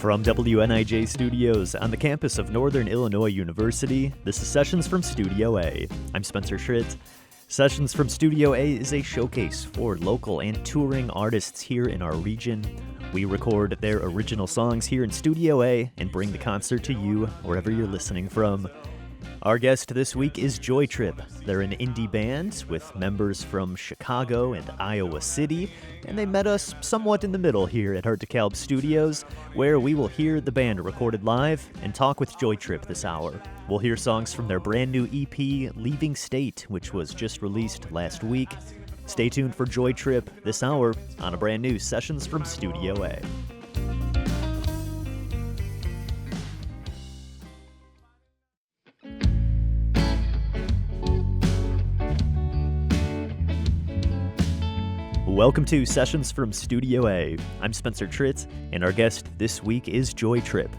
From WNIJ Studios on the campus of Northern Illinois University, this is Sessions from Studio A. I'm Spencer Schritt. Sessions from Studio A is a showcase for local and touring artists here in our region. We record their original songs here in Studio A and bring the concert to you wherever you're listening from. Our guest this week is Joytrip. They're an indie band with members from Chicago and Iowa City, and they met us somewhat in the middle here at Heart DeKalb Studios, where we will hear the band recorded live and talk with Joytrip this hour. We'll hear songs from their brand new EP, Leaving State, which was just released last week. Stay tuned for Joytrip this hour on a brand new Sessions from Studio A. Welcome to Sessions from Studio A. I'm Spencer Tritt, and our guest this week is Joytrip.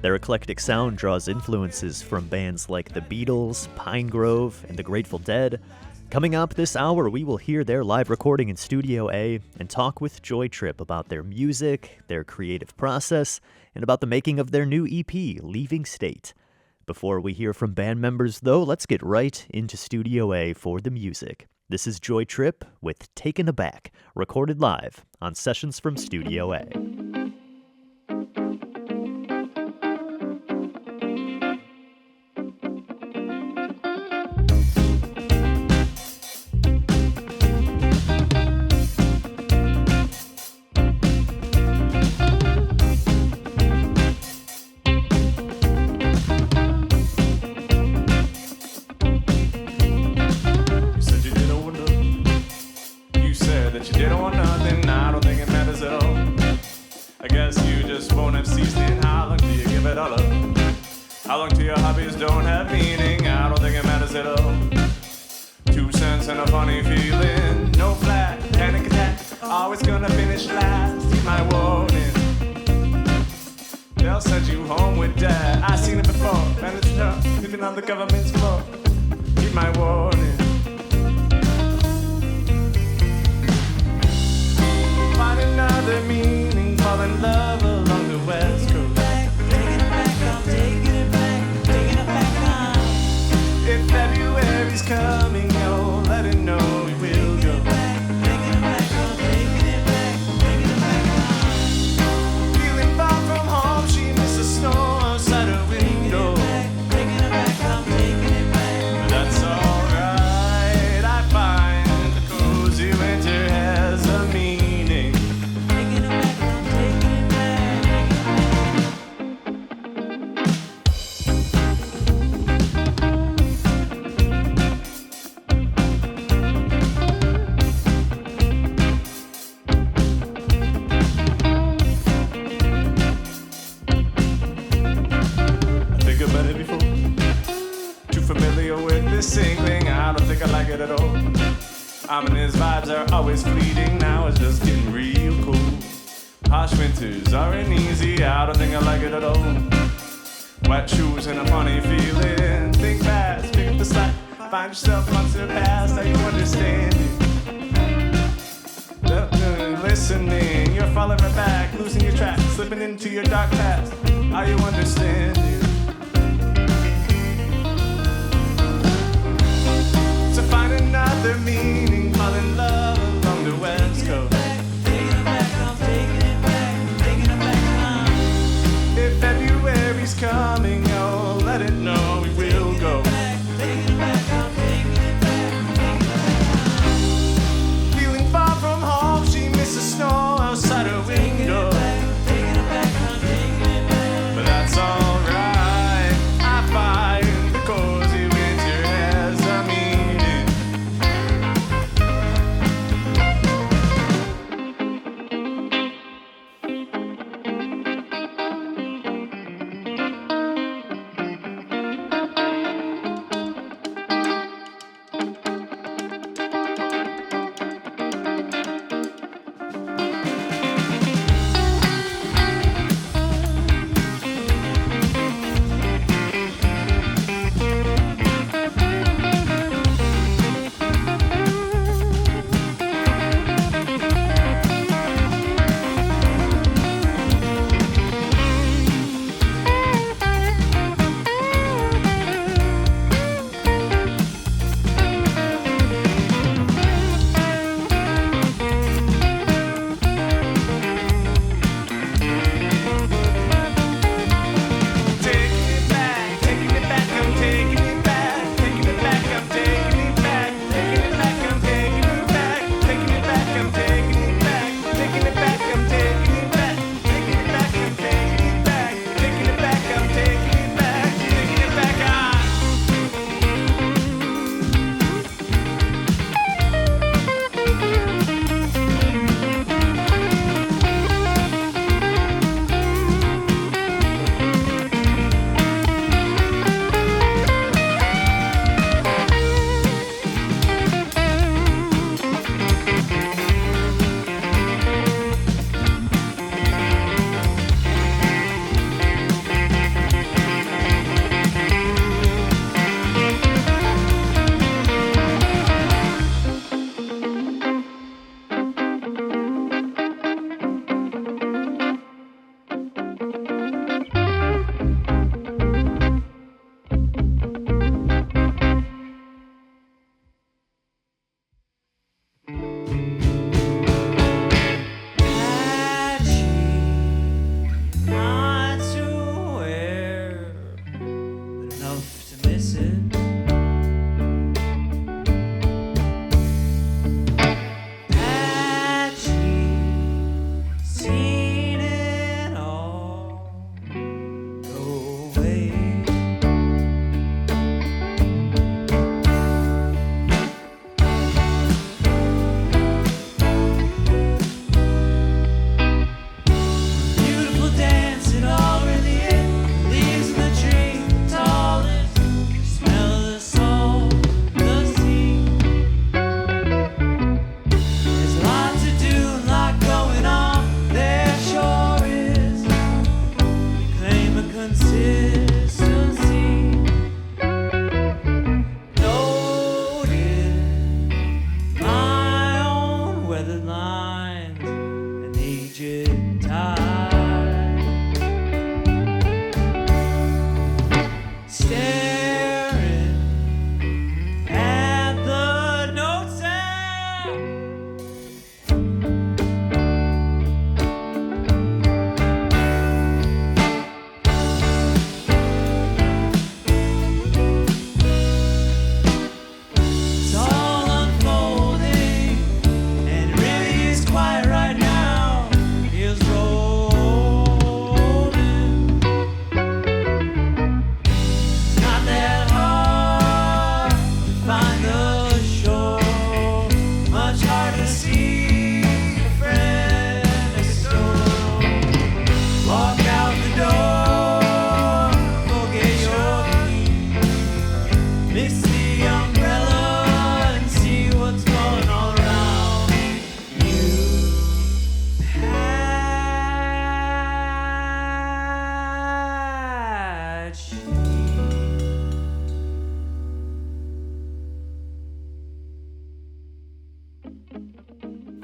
Their eclectic sound draws influences from bands like The Beatles, Pine Grove, and The Grateful Dead. Coming up this hour, we will hear their live recording in Studio A and talk with Joytrip about their music, their creative process, and about the making of their new EP, Leaving State. Before we hear from band members, though, let's get right into Studio A for the music. This is Joytrip with Taken Aback, recorded live on Sessions from Studio A. How long till your hobbies don't have meaning? I don't think it matters at all. 2 cents and a funny feeling. No flat, panic attack. Always gonna finish last. Heed my warning. They'll send you home with dad. I seen it before. Man, it's tough. Living on the government's floor. Heed my warning. Find another meaning. Fall in love along the West Coast. If February's coming, oh, let it know we will go. Taking it back, taking it back, taking it back. Feeling far from home, she missed the snow outside her window. Taking it back, taking it back. But that's alright, I find the cozy winter has a meaning. Taking it back, taking it back, taking it back. This inkling, I don't think I like it at all. Ominous vibes are always fleeting, now it's just getting real cool. Harsh winters aren't easy, I don't think I like it at all. Wet shoes and a funny feeling. Think fast, pick up the slack. Find yourself unsurpassed, are you understanding? Listening, you're falling right back, losing your track, slipping into your dark past. Are you understanding? To find another meaning, fall in love along the West Coast. Taking it back, I'm taking it back, taking it back. If February's coming, oh, let it know we will go. Taking it back, I'm taking it back, taking it back. Feeling far from home, she missed the snow outside her window. Taking it back, I'm taking it back. But that's alright.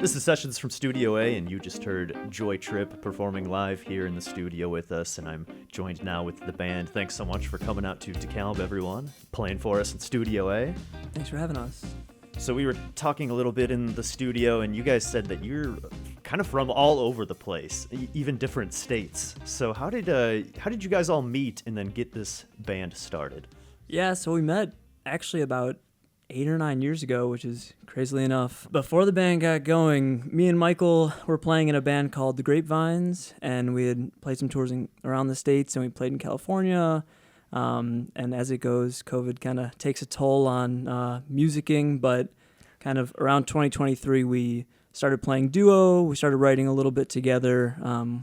This is Sessions from Studio A, and you just heard Joytrip performing live here in the studio with us, and I'm joined now with the band. Thanks so much for coming out to DeKalb, everyone, playing for us in Studio A. Thanks for having us. So we were talking a little bit in the studio, and you guys said that you're kind of from all over the place, even different states. So how did you guys all meet and then get this band started? Yeah, so we met actually about 8 or 9 years ago, which is crazily enough. Before the band got going, me and Michael were playing in a band called The Grapevines, and we had played some tours around the States, and we played in California. And as it goes, COVID kind of takes a toll on musicking, but kind of around 2023, we started playing duo. We started writing a little bit together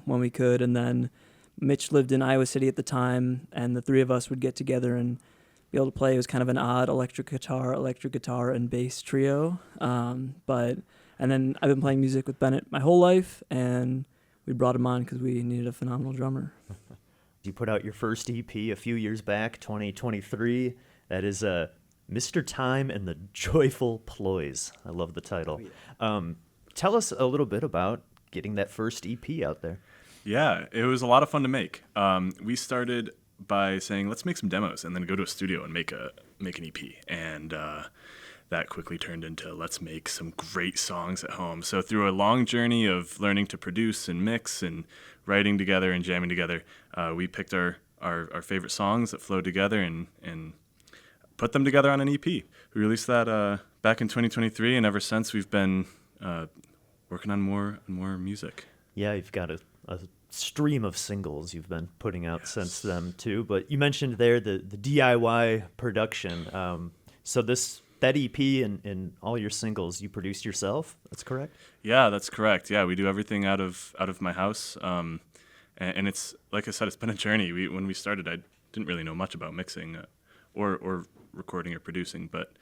when we could, and then Mitch lived in Iowa City at the time, and the three of us would get together and be able to play. It was kind of an odd electric guitar, and bass trio. And then I've been playing music with Bennett my whole life, and we brought him on because we needed a phenomenal drummer. You put out your first EP a few years back, 2023. That is Mr. Time and the Joyful Ploys. I love the title. Oh, yeah. Tell us a little bit about getting that first EP out there. Yeah, it was a lot of fun to make. We started by saying, let's make some demos and then go to a studio and make an EP. And that quickly turned into, let's make some great songs at home. So through a long journey of learning to produce and mix and writing together and jamming together, we picked our favorite songs that flowed together and put them together on an EP. We released that back in 2023, and ever since we've been working on more music. Yeah, you've got a stream of singles you've been putting out since then too. But you mentioned there the DIY production. So that EP and all your singles you produced yourself. That's correct? Yeah, that's correct. Yeah, we do everything out of my house. And it's, like I said, it's been a journey. When we started, I didn't really know much about mixing or recording or producing, but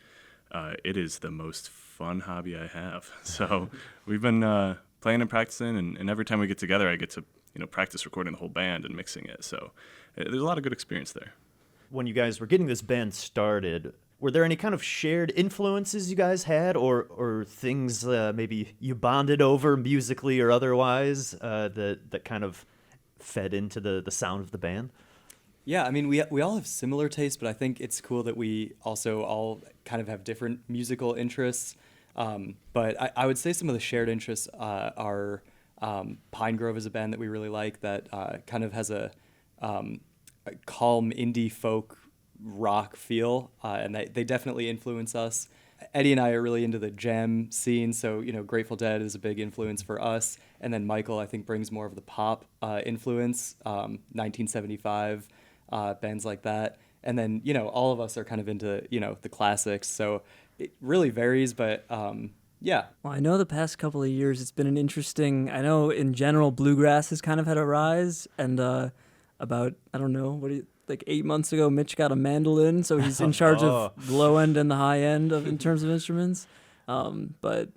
it is the most fun hobby I have. So we've been playing and practicing, and every time we get together, I get to practice recording the whole band and mixing it. So there's a lot of good experience there. When you guys were getting this band started, were there any kind of shared influences you guys had, or things maybe you bonded over musically or otherwise that kind of fed into the sound of the band? Yeah, I mean, we all have similar tastes, but I think it's cool that we also all kind of have different musical interests. But I would say some of the shared interests are Pine Grove is a band that we really like that kind of has a calm indie folk rock feel, and they definitely influence us. Eddie and I are really into the jam scene, so Grateful Dead is a big influence for us, and then Michael, I think, brings more of the pop influence, 1975 bands like that, and then all of us are kind of into the classics, so it really varies, but yeah. Well, I know the past couple of years it's been an interesting, I know in general bluegrass has kind of had a rise, and about, I don't know, like 8 months ago, Mitch got a mandolin, so he's in charge of the low end and the high end in terms of instruments. But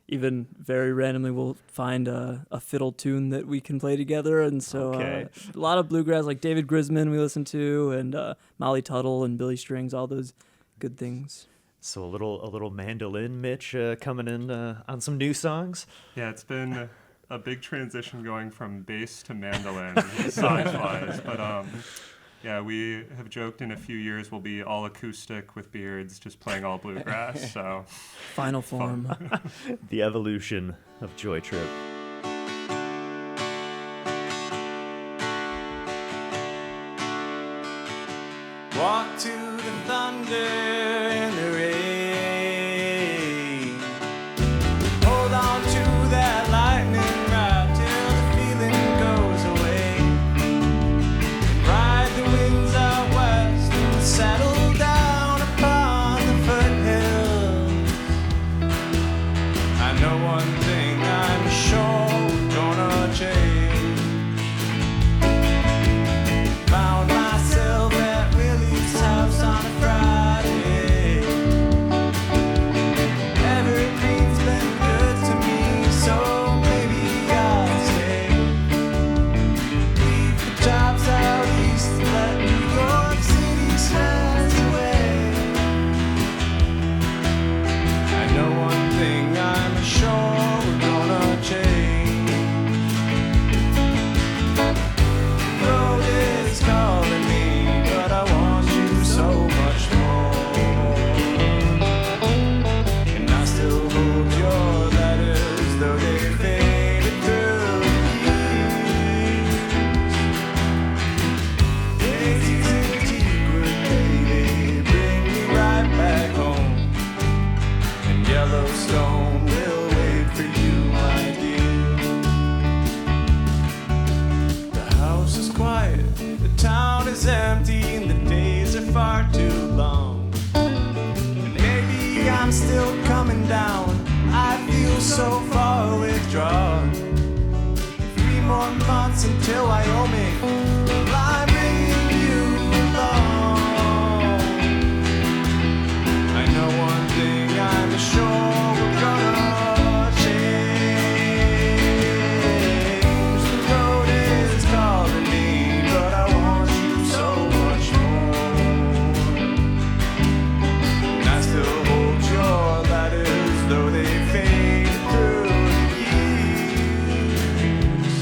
even very randomly, we'll find a fiddle tune that we can play together, and so a lot of bluegrass, like David Grisman we listen to, and Molly Tuttle and Billy Strings, all those good things. So a little mandolin, Mitch, coming in on some new songs. Yeah, it's been a big transition going from bass to mandolin size-wise, but yeah, we have joked in a few years we'll be all acoustic with beards, just playing all bluegrass. So final form, the evolution of Joytrip. Walk to the thunder and the rain. Hold on to that lightning rod till the feeling goes away. Ride the winds out west and settle down upon the foothills. I know one thing I'm sure gonna change. Found myself at Willie's house on a Friday too long. And maybe I'm still coming down. I feel so far withdrawn. 3 more months until Wyoming. Well, I'm bringing you along. I know one thing I'm sure we're gonna change. The road is calling me, but I want you so much more. And I still hold your letters, though they fade through the years.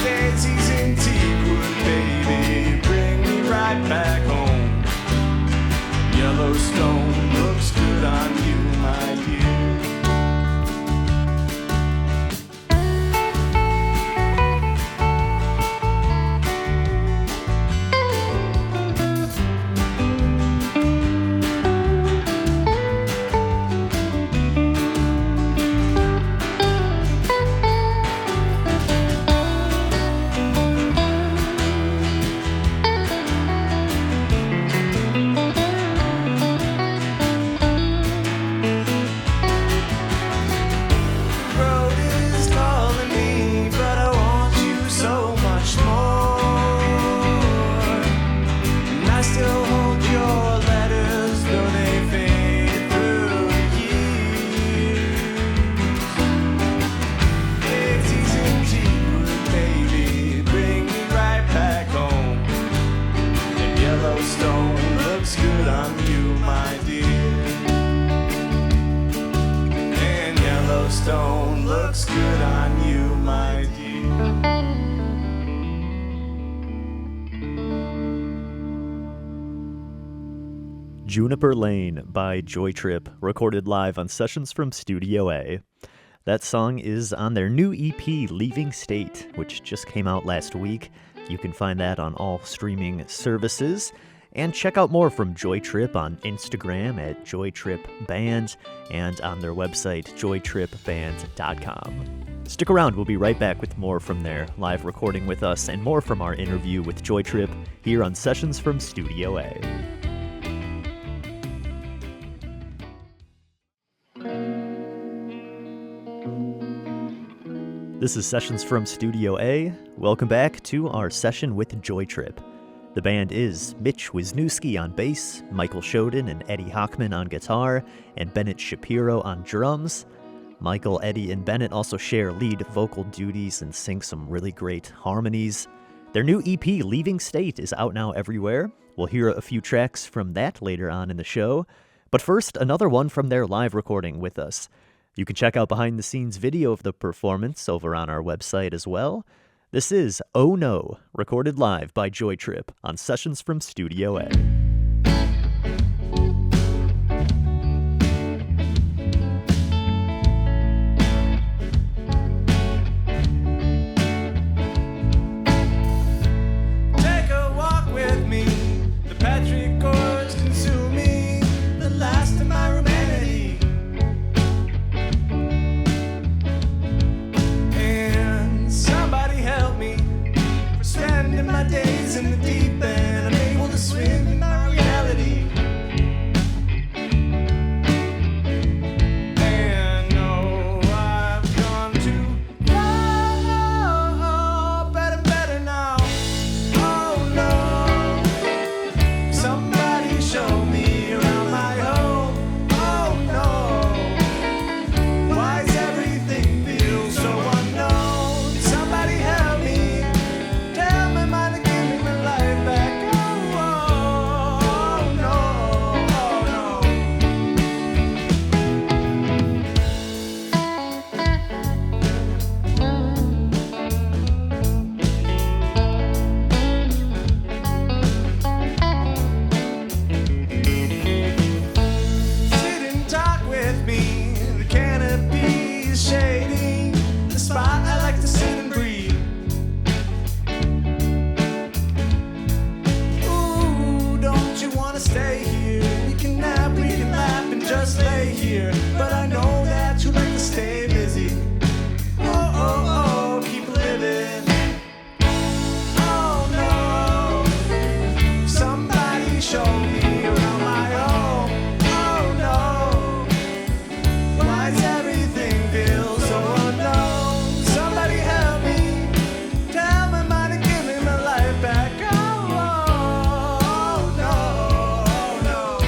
Daisies in teakwood, baby, bring me right back home. Yellowstone looks good on you, my dear. Road is calling me, but I want you so much more. And I still hold your letters, though they fade through the years. Daisies in teakwood, baby, bring me right back home. And Yellowstone looks good on you, my dear. And Yellowstone looks good on you, my dear. Juniper Lane by Joytrip, recorded live on Sessions from Studio A. That song is on their new EP, Leaving State, which just came out last week. You can find that on all streaming services. And check out more from Joytrip on Instagram at JoytripBand and on their website, joytripband.com. Stick around, we'll be right back with more from their live recording with us and more from our interview with Joytrip here on Sessions from Studio A. This is Sessions from Studio A. Welcome back to our session with Joytrip. The band is Mitch Wisniewski on bass, Michael Shoden and Eddie Hockman on guitar, and Bennett Shapiro on drums. Michael, Eddie, and Bennett also share lead vocal duties and sing some really great harmonies. Their new EP, Leaving State, is out now everywhere. We'll hear a few tracks from that later on in the show. But first, another one from their live recording with us. You can check out behind-the-scenes video of the performance over on our website as well. This is Oh No, recorded live by Joytrip on Sessions from Studio A. Take a walk with me. The Patrick Gorge consume me. The last of my humanity. And somebody help me. For spending my days in the deep end. Unable to swim in my reality. And oh, I've come too far. Better now. Oh no. Somebody show me around my home. Oh no. Why does everything feel so unknown? Somebody help me. Tell me mine to give me my life back. Oh, no. Oh no. Sit and talk with me. The canopy is shading the spot I like to sit and breathe. Ooh, don't you wanna stay here? We can nap, we can laugh, and just lay here. But I know that you like to stay busy. Oh, keep living. Oh no. Somebody show me around my home. Oh no, why does everything feel so unknown? Somebody help me, tell my mind to give me my life back. Oh no, no.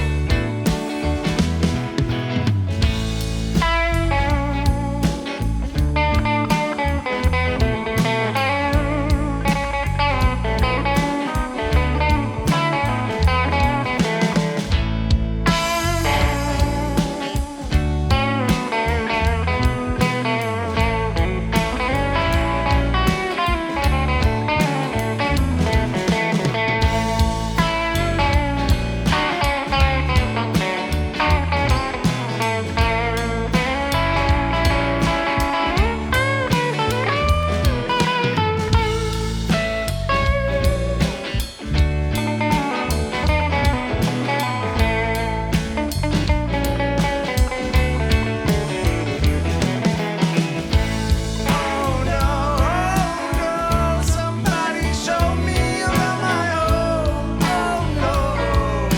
Oh no, somebody show me around my home. Oh no,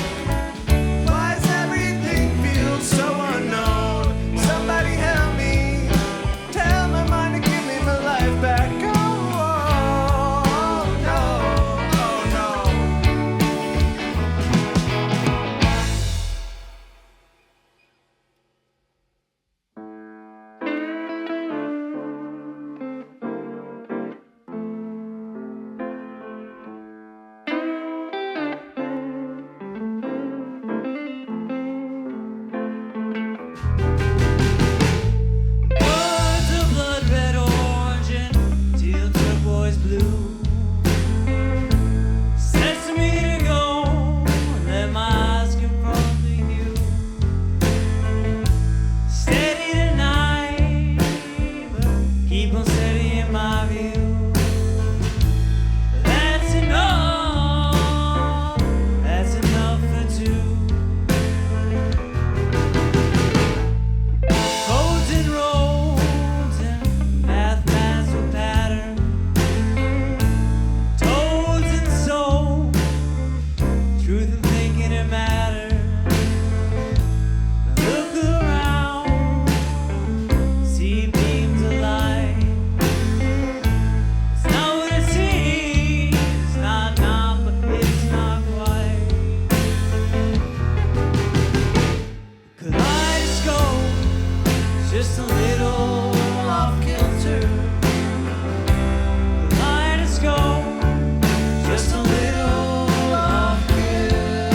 why does everything feel so unknown? Somebody help me, tell my mind to give me my life back. Oh no, oh no. Birds of blood red, orange, and teal turquoise blue. Sesame to go, let my eyes confront the hue. Steady tonight, but keep on steady in my view. That's enough for two. Codes and roads and mathematical pattern, toads and soul, truth and thinking it matter. Look around, see beams of light. It's not what it seems, not, but it's not quite. Kaleidoscope, just a little off kilter. Kaleidoscope, just a little off kilter.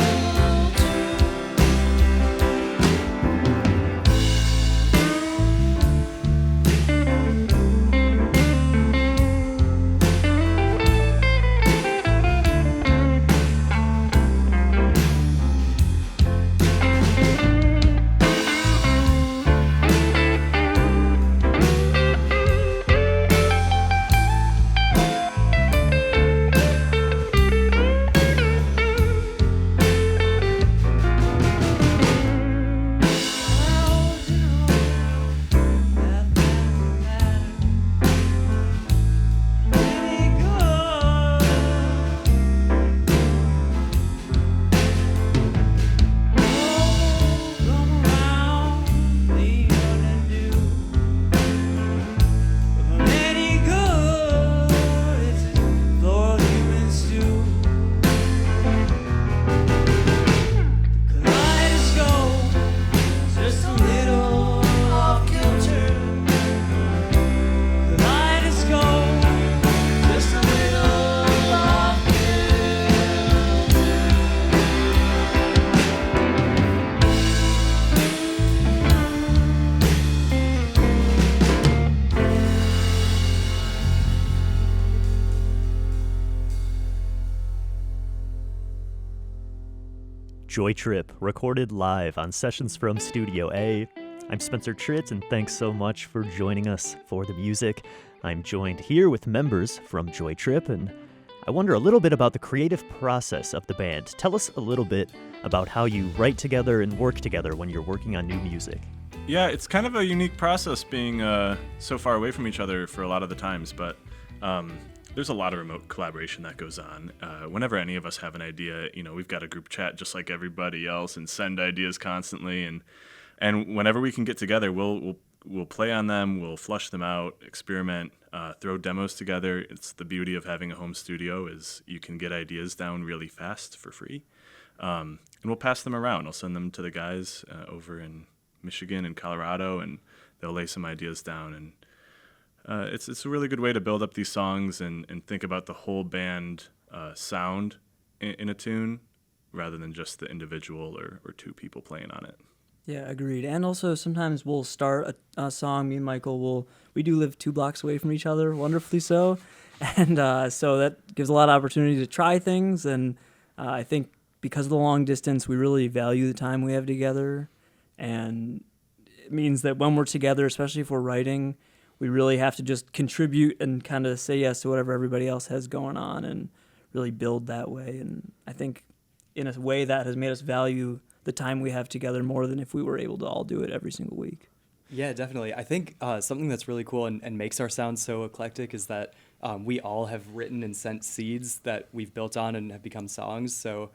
Just a little off kilter. Kaleidoscope, just a little off kilter. Joytrip, recorded live on Sessions from Studio A. I'm Spencer Tritt, and thanks so much for joining us for the music. I'm joined here with members from Joytrip, and I wonder a little bit about the creative process of the band. Tell us a little bit about how you write together and work together when you're working on new music. Yeah, it's kind of a unique process being so far away from each other for a lot of the times, but there's a lot of remote collaboration that goes on. Whenever any of us have an idea, we've got a group chat just like everybody else and send ideas constantly. And whenever we can get together, we'll play on them, we'll flush them out, experiment, throw demos together. It's the beauty of having a home studio is you can get ideas down really fast for free. And we'll pass them around. I'll send them to the guys over in Michigan and Colorado, and they'll lay some ideas down. And it's a really good way to build up these songs and think about the whole band sound in a tune rather than just the individual or two people playing on it. Yeah, agreed. And also sometimes we'll start a song. Me and Michael we do live 2 blocks away from each other, wonderfully so, and so that gives a lot of opportunity to try things. And I think because of the long distance, we really value the time we have together, and it means that when we're together, especially if we're writing, we really have to just contribute and kind of say yes to whatever everybody else has going on and really build that way. And I think in a way that has made us value the time we have together more than if we were able to all do it every single week. Yeah, definitely. I think something that's really cool and makes our sound so eclectic is that we all have written and sent seeds that we've built on and have become songs. So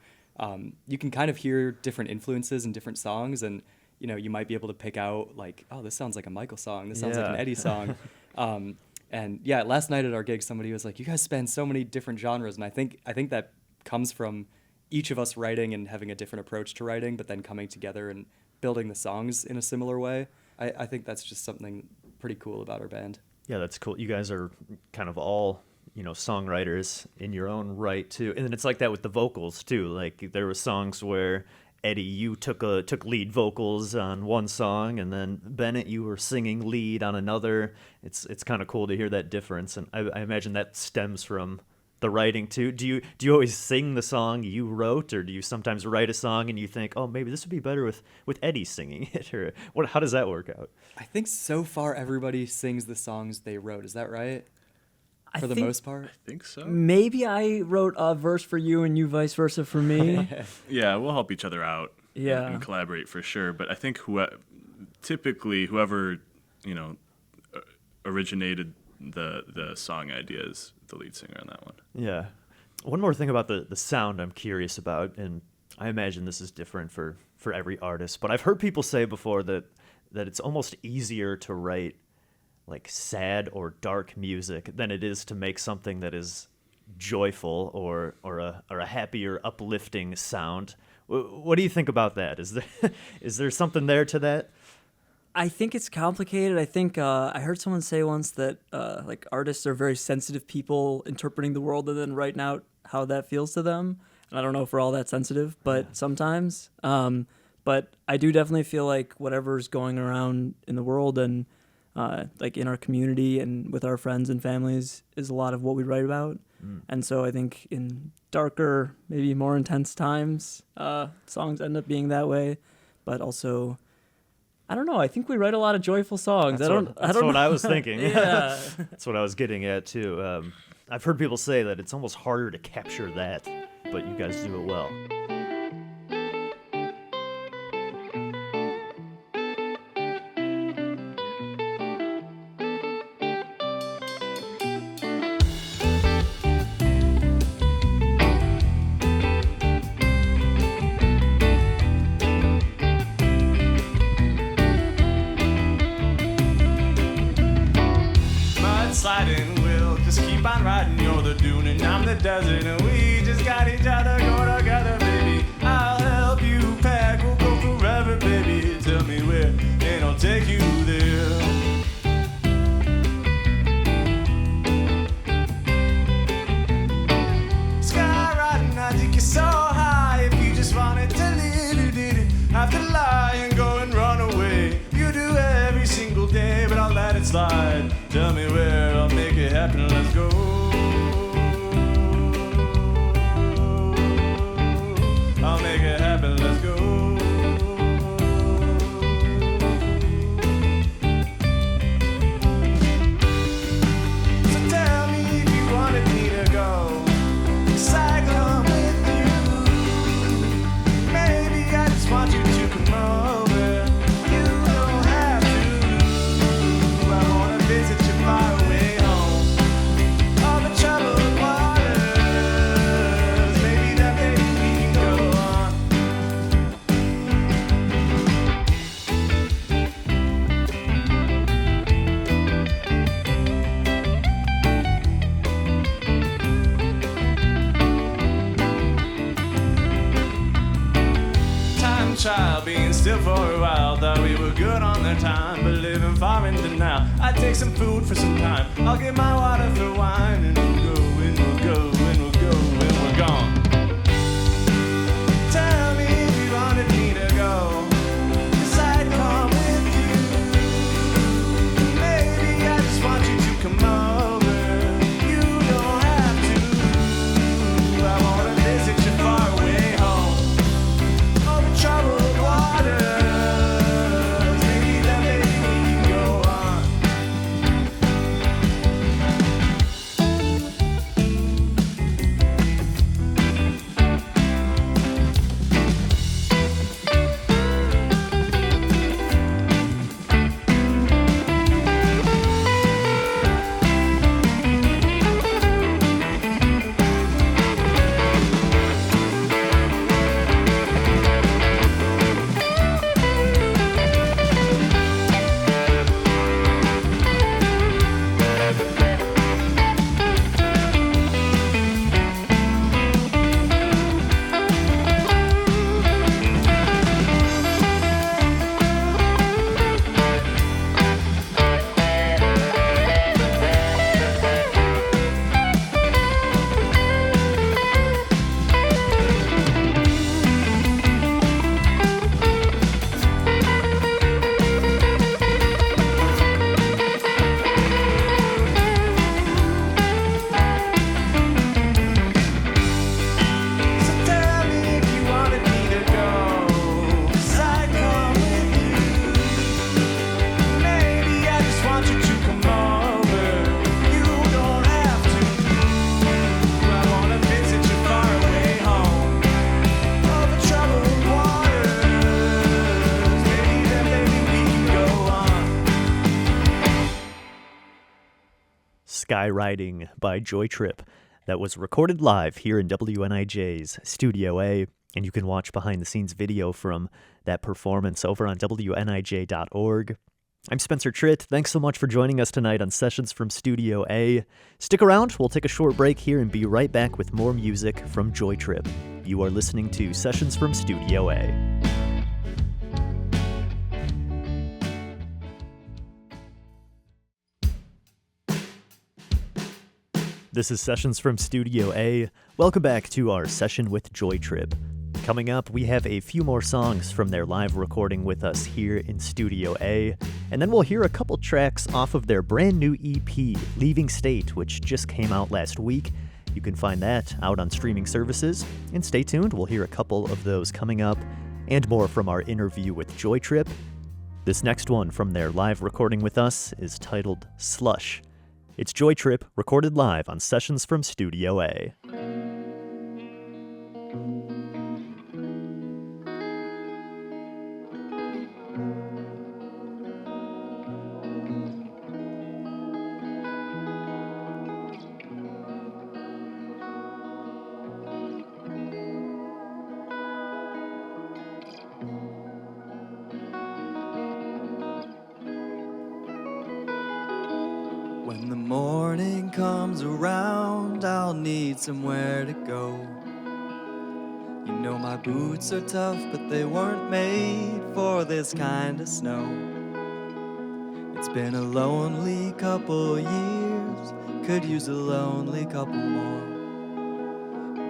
you can kind of hear different influences in different songs, and you might be able to pick out like, oh, this sounds like a Michael song. This sounds like an Eddie song. And yeah, last night at our gig, somebody was like, you guys span so many different genres. And I think that comes from each of us writing and having a different approach to writing, but then coming together and building the songs in a similar way. I think that's just something pretty cool about our band. Yeah, that's cool. You guys are kind of all, songwriters in your own right too. And it's like that with the vocals too. Like there were songs where Eddie, you took lead vocals on one song, and then Bennett, you were singing lead on another. It's kind of cool to hear that difference, and I imagine that stems from the writing too. Do you always sing the song you wrote, or do you sometimes write a song and you think, oh, maybe this would be better with Eddie singing it, or what? How does that work out? I think so far everybody sings the songs they wrote. Is that right? For the most part? I think so. Maybe I wrote a verse for you and you vice versa for me. Yeah, we'll help each other out. Yeah. And collaborate for sure. But I think typically whoever originated the song idea is the lead singer on that one. Yeah. One more thing about the sound I'm curious about, and I imagine this is different for every artist, but I've heard people say before that it's almost easier to write like sad or dark music than it is to make something that is joyful or a happier, uplifting sound. What do you think about that? Is there something there to that? I think it's complicated. I think I heard someone say once that like artists are very sensitive people interpreting the world and then writing out how that feels to them. And I don't know if we're all that sensitive, but sometimes. But I do definitely feel like whatever's going around in the world and like in our community and with our friends and families is a lot of what we write about. And so I think in darker, maybe more intense times, songs end up being that way. But also, I don't know. I think we write a lot of joyful songs. That's what I was thinking. Yeah. That's what I was getting at too. I've heard people say that it's almost harder to capture that, but you guys do it well. Sliding, we'll just keep on riding. You're the dune and I'm the desert, and we just got each other going together, baby. I'll help you pack, we'll go forever, baby. Tell me where, and I'll take you there. Sky riding, I think you're so high. If you just wanted to live, have to lie and go and run away. You do every single day, but I'll let it slide. Tell me where, I'll make it happen, let's go. I'll make it happen, let's go. So tell me if you wanted me to go cycling with you. Maybe I just want you to come over. You don't have to. I wanna visit you. child, being still for a while. Thought we were good on the time, but living far in denial. I take some food for some time. I'll get my water for wine, and we'll go, and we'll go, and we'll go, and we're gone. Tell me if you wanted me to go, 'cause I'd come with you. Maybe I just want you to come over. You don't have to. I wanna visit you far away home, over troubled waters. Maybe then maybe we can go on. So tell me if you wanted me to go, 'cause I'd come with you. Maybe I just want you to come over. You don't have to. I wanna visit you far away home, over troubled waters. Maybe then maybe we can go on. Skyriding by Joytrip. That was recorded live here in WNIJ's Studio A, and you can watch behind-the-scenes video from that performance over on WNIJ.org. I'm Spencer Tritt. Thanks so much for joining us tonight on Sessions from Studio A. Stick around, we'll take a short break here and be right back with more music from Joytrip. You are listening to Sessions from Studio A. This is Sessions from Studio A. Welcome back to our session with Joytrip. Coming up, we have a few more songs from their live recording with us here in Studio A, and then we'll hear a couple tracks off of their brand new EP, Leaving State, which just came out last week. You can find that out on streaming services, and stay tuned, we'll hear a couple of those coming up, and more from our interview with Joytrip. This next one from their live recording with us is titled Slush. It's Joytrip, recorded live on Sessions from Studio A. When the morning comes around, I'll need somewhere to go. You know my boots are tough, but they weren't made for this kind of snow. It's been a lonely couple years, could use a lonely couple more.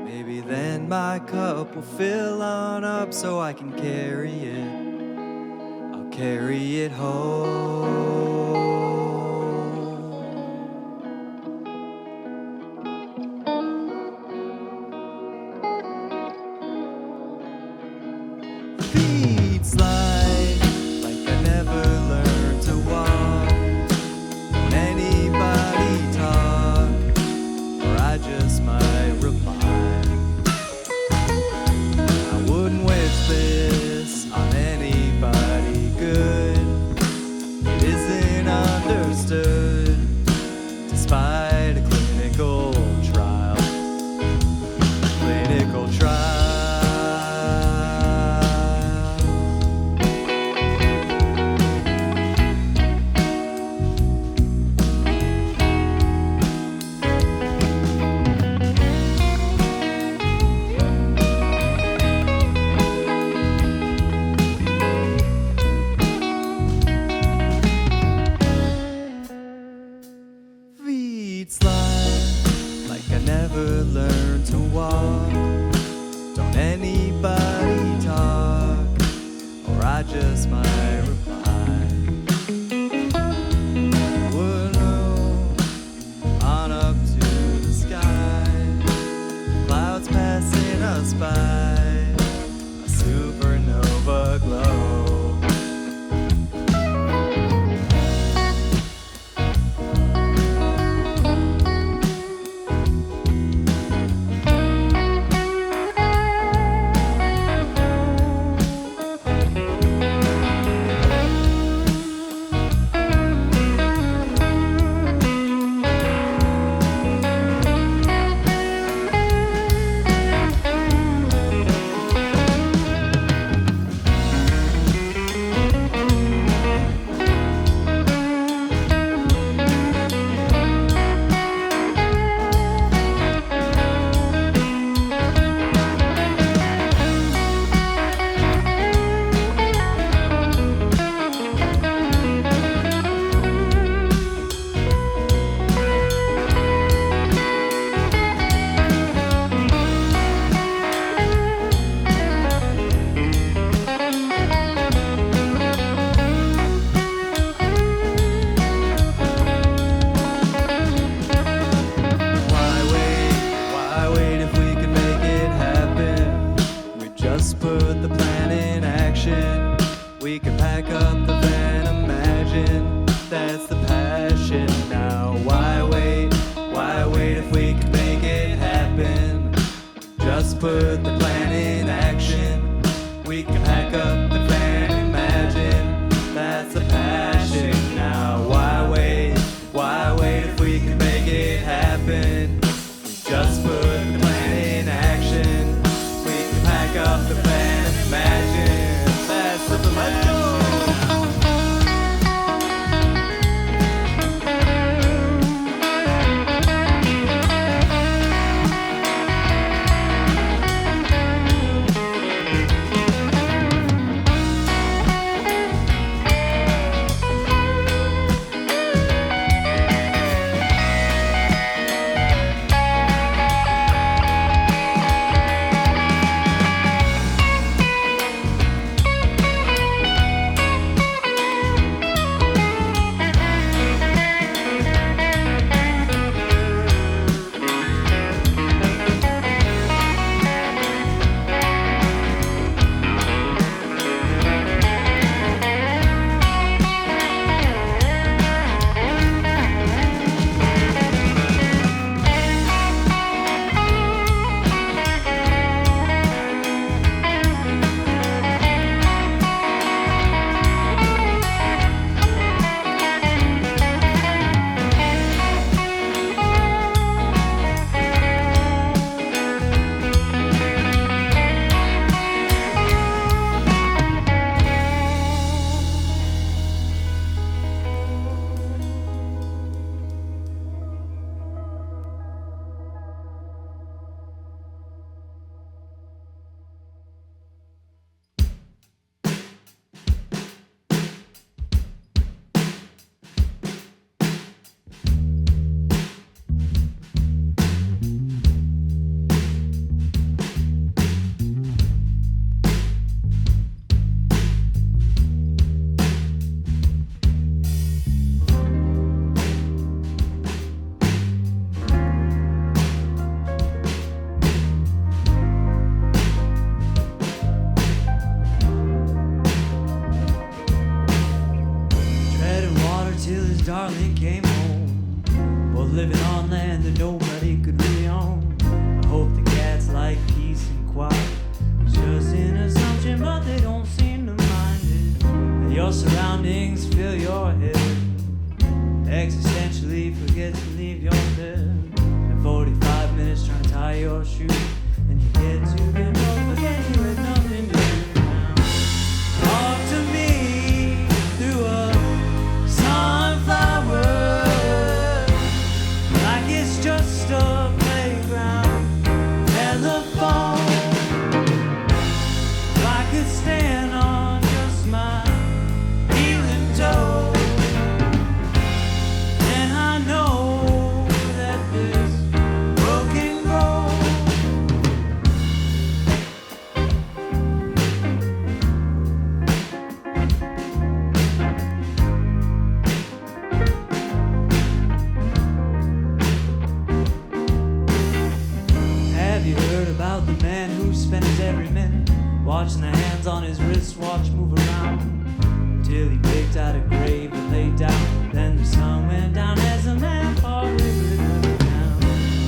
Maybe then my cup will fill on up so I can carry it. I'll carry it home. Feet slide like I never learned to walk. Won't anybody talk, or I just might reply. I wouldn't wish this on anybody good. It isn't understood, despite a clinical trial. Clinical trial. can pack up and plan and imagine. That's the passion. Now why wait? Why wait if we can make it happen? Just put the plan in action. We can pack up the plan and imagine. That's the plan. darling came home. Both living on land that nobody could really own. I hope the cats like peace and quiet. It's just an assumption, but they don't seem to mind it. And your surroundings fill your head. Existentially forget to leave your bed. And 45 minutes trying to tie your shoe. And you get to bed, but then you had nothing to do now. Talk to me through a sunflower, like it's just a playground telephone. If I could stand on just my healing toe, then I know that this world can grow. Have you heard about the man who spent his every minute watching the hands on his wristwatch move around till he picked out a grave and laid down? Then the sun went down as the man far river down.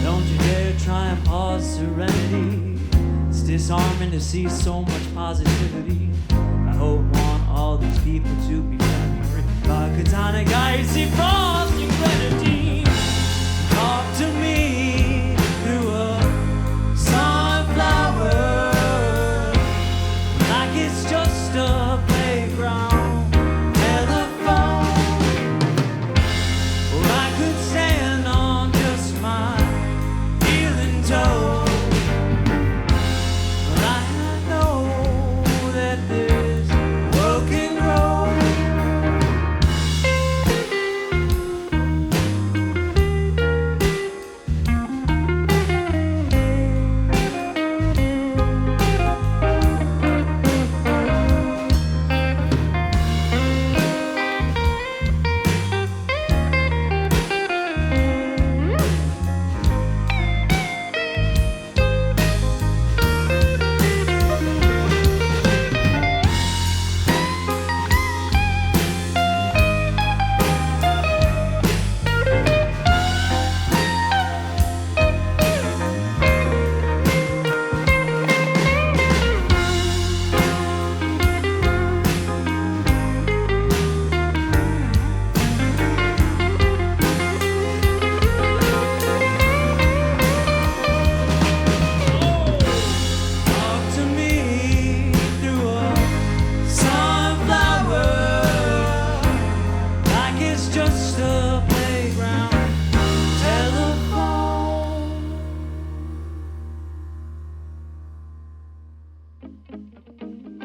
Don't you dare try and pause serenity. It's disarming to see so much positivity. I hope want all these people to be friendly. Vodka tonic, icy frosty grenadine. Talk to me through a sunflower, like it's just a playground telephone. Or I could stand on just my healing toe. But I know that this world can grow.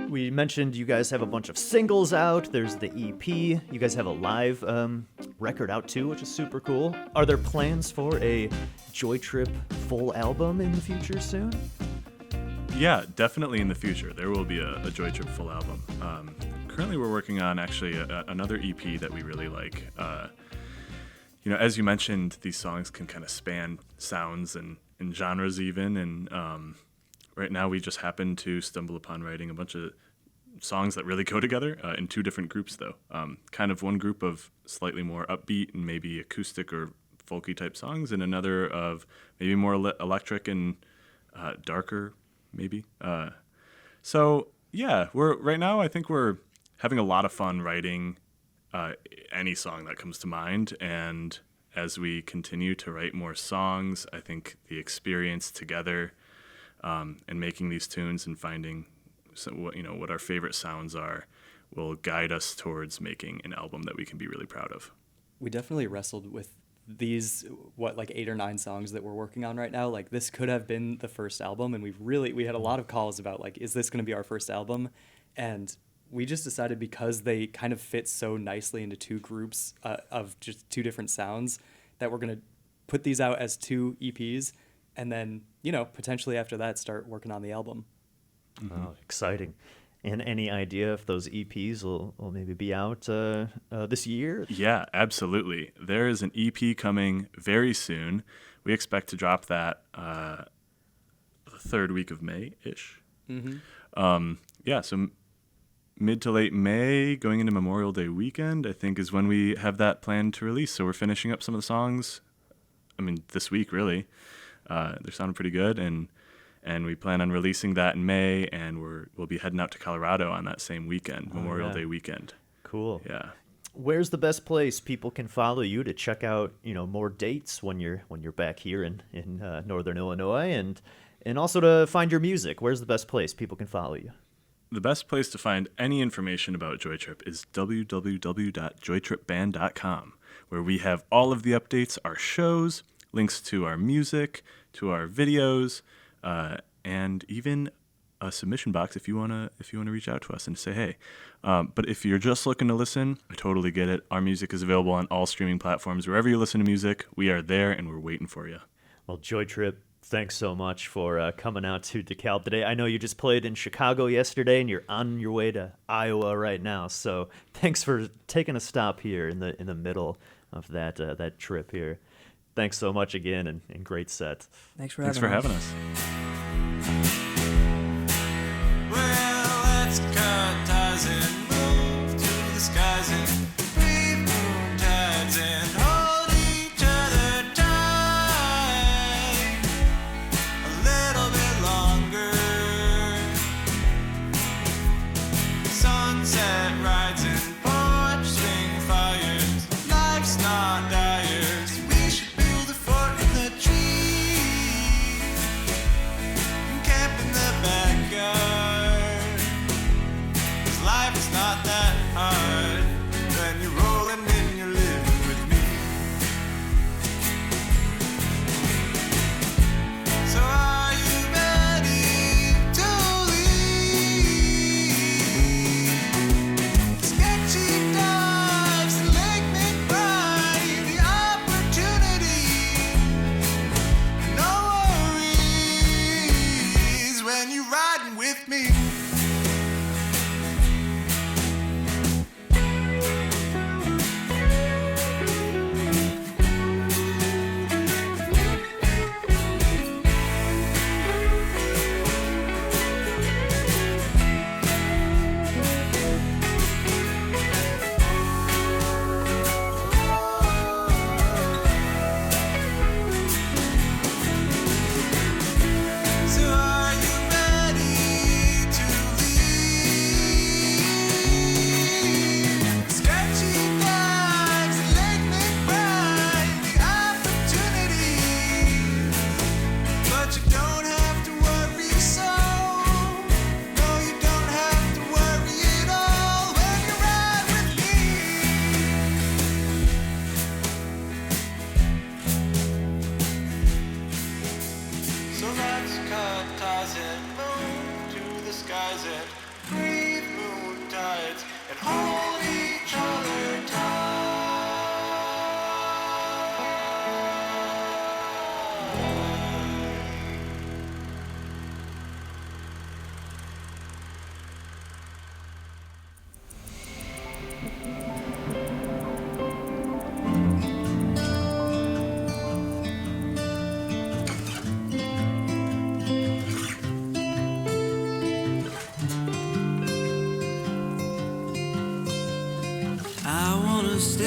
We mentioned you guys have a bunch of singles out. There's the EP. You guys have a live record out too, which is super cool. Are there plans for a Joytrip full album in the future soon? Yeah, definitely in the future. There will be a Joytrip full album. Currently, we're working on actually another EP that we really like. As you mentioned, these songs can kind of span sounds and genres even. And right now, we just happen to stumble upon writing a bunch of songs that really go together in two different groups, though. Kind of one group of slightly more upbeat and maybe acoustic or folky type songs, and another of maybe more electric and darker, maybe. So yeah, right now I think we're having a lot of fun writing any song that comes to mind, and as we continue to write more songs, I think the experience together and making these tunes and finding what our favorite sounds are will guide us towards making an album that we can be really proud of. We definitely wrestled with these 8 or 9 songs that we're working on right now. Like, this could have been the first album, and we had a lot of calls about is this going to be our first album? And we just decided, because they kind of fit so nicely into two groups of just two different sounds, that we're going to put these out as 2 EPs, and then potentially after that start working on the album. Mm-hmm. Oh, exciting. And any idea if those EPs will maybe be out this year? Yeah, absolutely. There is an EP coming very soon. We expect to drop that the third week of May-ish. Mm-hmm. So mid to late May, going into Memorial Day weekend, I think is when we have that planned to release. So we're finishing up some of the songs, this week, really. They're sounding pretty good, and we plan on releasing that in May, and we'll be heading out to Colorado on that same weekend, Memorial Day weekend. Cool. Yeah. Where's the best place people can follow you to check out, more dates when you're back here in Northern Illinois, and also to find your music? Where's the best place people can follow you? The best place to find any information about Joytrip is www.joytripband.com, where we have all of the updates, our shows, links to our music, to our videos, and even a submission box if you wanna reach out to us and say hey. But if you're just looking to listen, I totally get it. Our music is available on all streaming platforms. Wherever you listen to music, we are there and we're waiting for you. Well, Joytrip, thanks so much for coming out to DeKalb today. I know you just played in Chicago yesterday, and you're on your way to Iowa right now. So thanks for taking a stop here in the middle of that trip here. Thanks so much again, and great set. Thanks for having us. Well, let's cut ties and move to the skies and leave moon tides and hold each other tight a little bit longer. Sunset rides and porch swing fires. Life's not dire, so we should build a fort in the trees and camp in the backyard. 'Cause life is not that hard when you're rolling and you're living with me. So are you ready to leave? Sketchy dives and Lake McBride, the opportunity, no worries when you're riding with me. and hold each other tight. I wanna stay,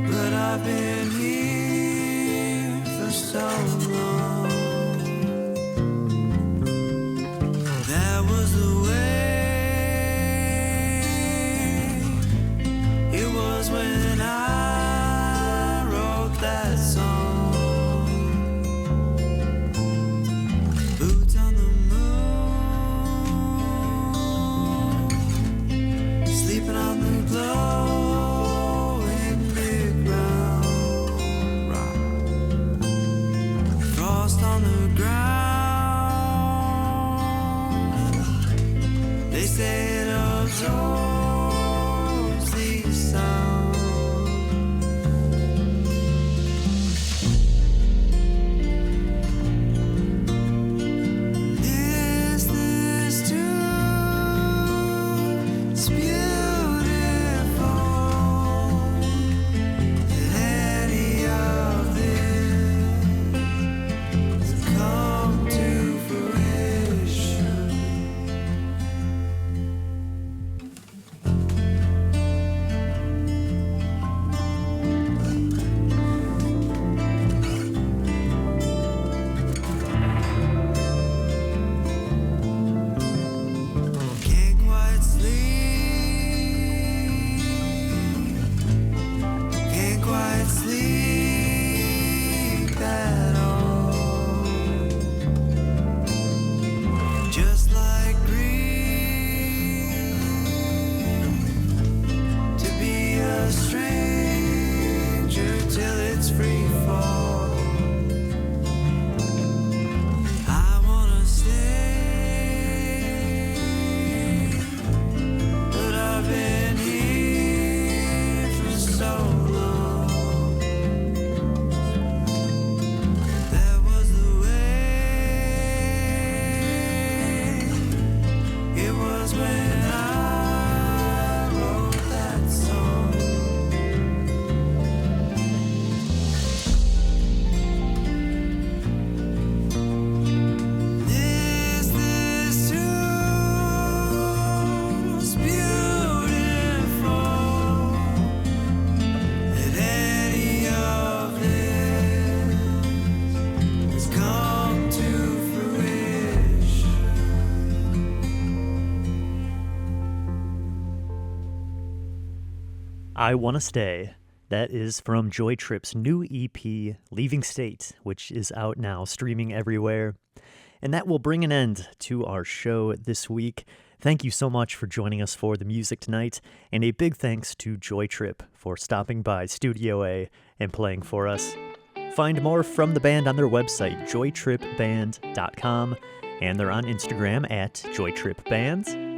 but I've been here for so long. That was the way it was when I wrote that song. Boots on the moon, sleeping on the glowing big round rock. Frost on the ground. They say it absorbs these sounds. Is this true? It's beautiful that any of this has come to fruition. Can't quite sleep. Can't quite sleep at all. Just like grief, to be a stranger till it's free fall. I wanna stay, but I've been here for so long. That was the way it was when I wrote that song. Is this true? It's beautiful that any of this has come to fruition. I Wanna Stay. That is from Joytrip's new EP, Leaving State, which is out now, streaming everywhere. And that will bring an end to our show this week. Thank you so much for joining us for the music tonight, and a big thanks to Joytrip for stopping by Studio A and playing for us. Find more from the band on their website, joytripband.com, and they're on Instagram at joytripband.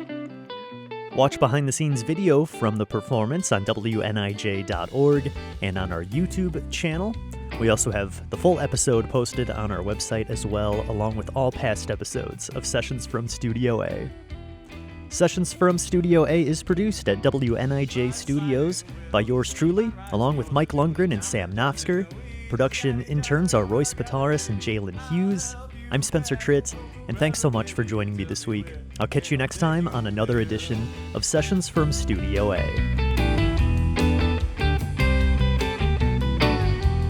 Watch behind-the-scenes video from the performance on WNIJ.org and on our YouTube channel. We also have the full episode posted on our website as well, along with all past episodes of Sessions from Studio A. Sessions from Studio A is produced at WNIJ Studios by yours truly, along with Mike Lundgren and Sam Knopfsker. Production interns are Royce Pataris and Jalen Hughes. I'm Spencer Tritt, and thanks so much for joining me this week. I'll catch you next time on another edition of Sessions from Studio A.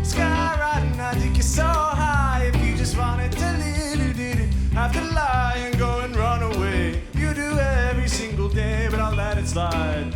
Skywriting, I think you're so high. If you just wanted to live, you didn't have to lie and go and run away. You do every single day, but I'll let it slide.